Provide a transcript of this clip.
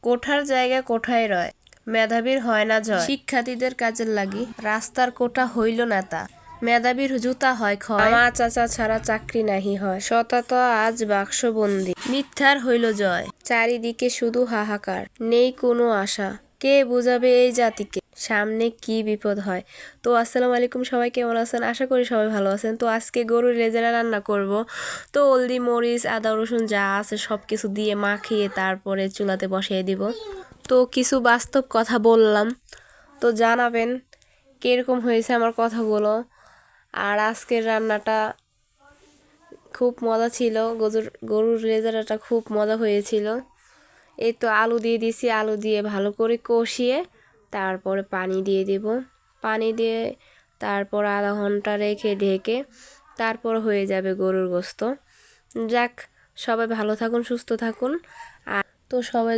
কোঠার জায়গা কোঠায় রয়, মেধাবীর হয় না জয়। শিক্ষার্থীদের কাজের লাগি রাস্তার কোঠা হইল নেতা, মেধাবীর জুতা হয় ক্ষয়। মা চাচা ছাড়া চাকরি নাহি হয়, শতাত আজ বাক্সবন্দি, মিথ্যার হইল জয়। চারিদিকে শুধু হাহাকার, নেই কোনো আশা, কে বুঝাবে এই জাতিকে সামনে কি বিপদ হয়। তো আসসালামু আলাইকুম, সবাই কেমন আছেন? আশা করি সবাই ভালো আছেন। তো আজকে গরুর লেজেরা রান্না করব। তো হলদি মরিচ আদা রসুন যা আছে সব কিছু দিয়ে মাখিয়ে তারপরে চুলাতে বসিয়ে দিব। তো কিছু বাস্তব কথা বললাম, তো জানাবেন কীরকম হয়েছে আমার কথাগুলো। আর আজকের রান্নাটা খুব মজা ছিল, গরুর লেজারাটা খুব মজা হয়েছিল। এই তো আলু দিয়ে দিছি, আলু দিয়ে ভালো করে কষিয়ে তারপরে পানি দিয়ে দেব। পানি দিয়ে তারপর আধা ঘন্টা রেখে ঢেকে তারপর হয়ে যাবে গরুর গোস্ত। যাক, সবাই ভালো থাকুন, সুস্থ থাকুন। আর তো সবাই